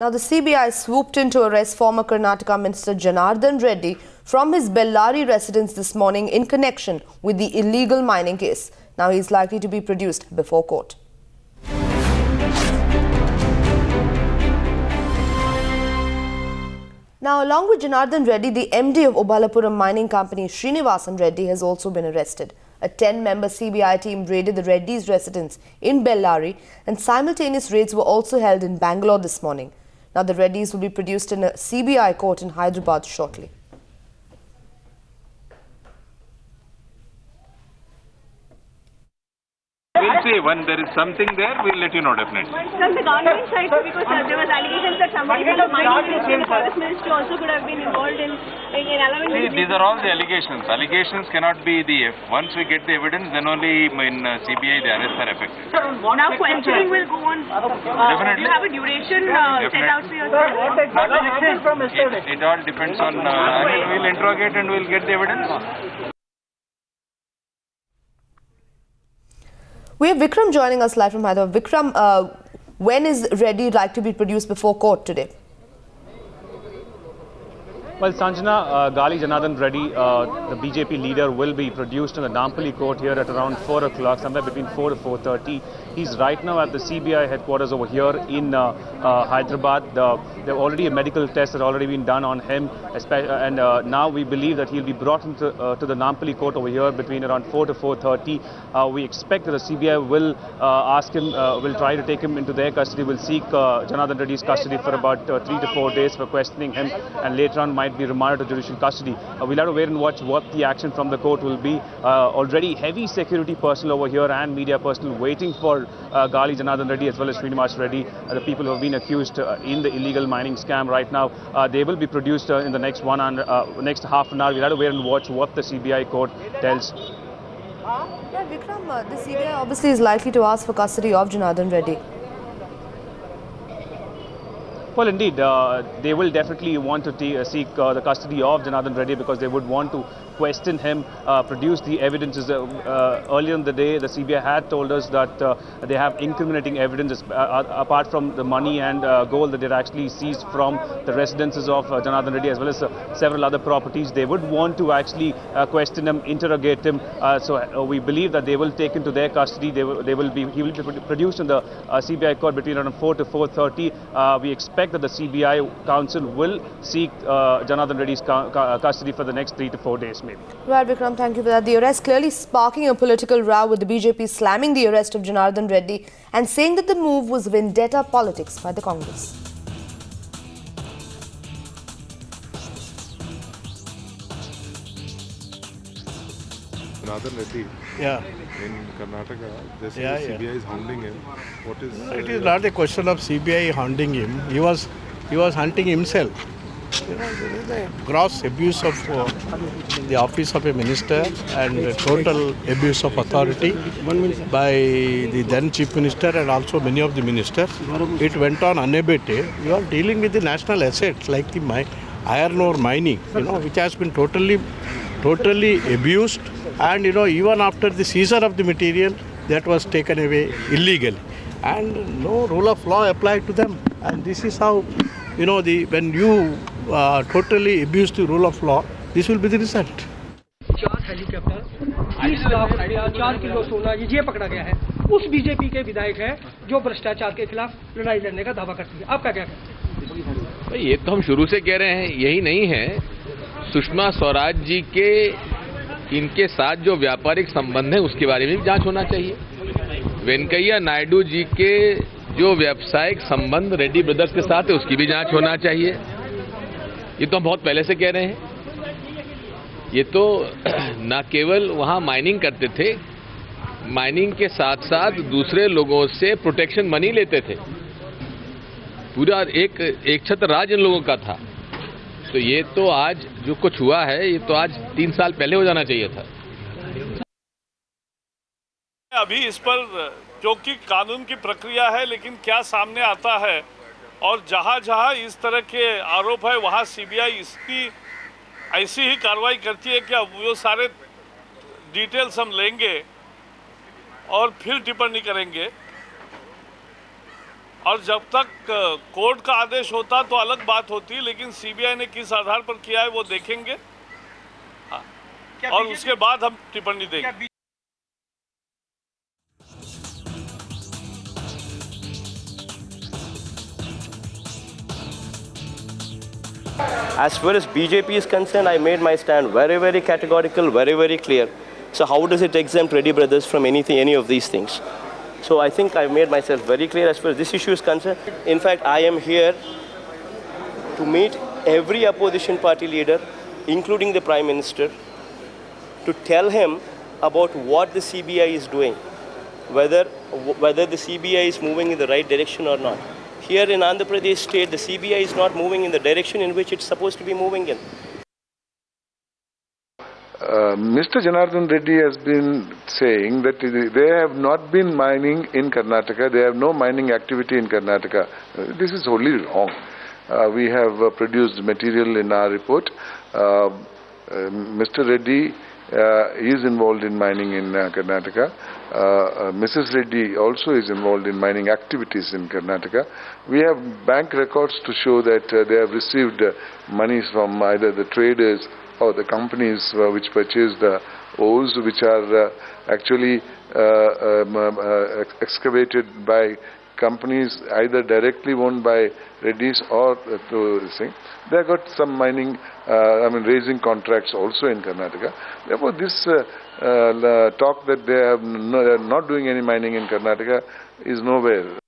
Now, the CBI swooped in to arrest former Karnataka Minister Janardhan Reddy from his Bellary residence this morning in connection with the illegal mining case. Now, he is likely to be produced before court. Now, along with Janardhan Reddy, the MD of Obalapuram mining company Srinivasan Reddy has also been arrested. A 10-member CBI team raided the Reddy's residence in Bellary, and simultaneous raids were also held in Bangalore this morning. Now, the Reddys will be produced in a CBI court in Hyderabad shortly. We'll see when there is something there, we'll let you know definitely. From the government side, because there was allegations that somebody from the mining ministry, the forest ministry also could have been involved in allowing. See, these are all the allegations. Allegations cannot be the once we get the evidence, then only in CBI the arrests are effective. Now questioning will go on. Definitely. Do you have a duration set out for yourself? It all depends on. We'll interrogate and we'll get the evidence. We have Vikram joining us live from Hyderabad. Vikram, when is Reddy like to be produced before court today? Well, Sanjana, Gali Janardhan Reddy, the BJP leader, will be produced in the Nampally court here at around 4 o'clock, somewhere between 4 to 4:30. He's right now at the CBI headquarters over here in Hyderabad. There already a medical test has already been done on him, and now we believe that he'll be brought into to the Nampally court over here between around 4 to 4:30. We expect that the CBI will ask him, will try to take him into their custody, will seek Janardhan Reddy's custody for about 3 to 4 days for questioning him, and later on might be remanded to judicial custody. We'll have to wait and watch what the action from the court will be. Already heavy security personnel over here and media personnel waiting for Gali Janardhan Reddy as well as Srinivas Reddy, the people who have been accused in the illegal mining scam right now. They will be produced in the next next half an hour. We'll have to wait and watch what the CBI court tells. Yeah, Vikram, the CBI obviously is likely to ask for custody of Janardhan Reddy. Well, indeed, they will definitely want to seek the custody of Janardhan Reddy because they would want to question him, produce the evidences. Earlier in the day, the CBI had told us that they have incriminating evidence apart from the money and gold that they actually seized from the residences of Janardhan Reddy as well as several other properties. They would want to actually question him, interrogate him. So we believe that they will take him to their custody. He will be produced in the CBI court between around 4 to 4:30. We expect that the CBI counsel will seek Janardhan Reddy's custody for the next 3 to 4 days, maybe. Right, Vikram, thank you for that. The arrest clearly sparking a political row, with the BJP slamming the arrest of Janardhan Reddy and saying that the move was vendetta politics by the Congress. Janardhan Reddy. Yeah. In Karnataka, they say Yeah, CBI is hounding him. What is? It is not a question of CBI hounding him. He was hunting himself. You know, there is a gross abuse of the office of a minister and a total abuse of authority by the then chief minister and also many of the ministers. It went on unabated. You are dealing with the national assets like the iron ore mining, which has been totally abused, and even after the seizure of the material, that was taken away illegally, and no rule of law applied to them. And this is how when you totally abuse the rule of law, this will be the result. 4 helicopter 20 lakh रुपया 4 kilo सोना ये पकड़ा गया है। उस BJP के विधायक है जो भ्रष्टाचार के खिलाफ लड़ाई लड़ने का दावा करती है। आपका क्या कहना है? ये तो हम शुरू से कह रहे हैं, यही नहीं है। सुषमा स्वराज जी के इनके साथ जो व्यापारिक संबंध है उसके बारे में भी जांच होना चाहिए। वेंकैया नायडू जी के जो व्यावसायिक संबंध रेड्डी ब्रदर्स के साथ है उसकी भी जांच होना चाहिए। ये तो हम बहुत पहले से कह रहे हैं। ये तो न केवल वहां माइनिंग करते थे, माइनिंग के साथ साथ दूसरे लोगों से प्रोटेक्शन मनी लेते थे। पूरा एक छत्र राज इन लोगों का था। तो ये तो आज जो कुछ हुआ है, ये तो आज 3 साल पहले हो जाना चाहिए था। अभी इस पर क्योंकि कानून की प्रक्रिया है, लेकिन क्या सामने आता है और जहां जहां इस तरह के आरोप है वहां सीबीआई इसकी ऐसी ही कार्रवाई करती है। क्या वो सारे डिटेल्स हम लेंगे और फिर टिप्पणी करेंगे। और जब तक कोर्ट का आदेश होता तो अलग बात होती, लेकिन सीबीआई ने किस आधार पर किया है वो देखेंगे और उसके बाद हम टिप्पणी देंगे। As far as BJP is concerned, I made my stand very, very categorical, very, very clear. So how does it exempt Reddy Brothers from any of these things? So I think I've made myself very clear as far as this issue is concerned. In fact, I am here to meet every opposition party leader, including the Prime Minister, to tell him about what the CBI is doing, whether the CBI is moving in the right direction or not. Here in Andhra Pradesh state, the CBI is not moving in the direction in which it's supposed to be moving in. Mr. Janardhan Reddy has been saying that they have not been mining in Karnataka, they have no mining activity in Karnataka. This is wholly wrong. We have produced material in our report. Mr. Reddy is involved in mining in Karnataka. Mrs. Reddy also is involved in mining activities in Karnataka. We have bank records to show that they have received monies from either the traders or the companies which purchase the ores, which are actually excavated by companies either directly owned by Reddy's or through this thing. They have got some mining, raising contracts also in Karnataka. Therefore, this talk that they are not doing any mining in Karnataka is nowhere.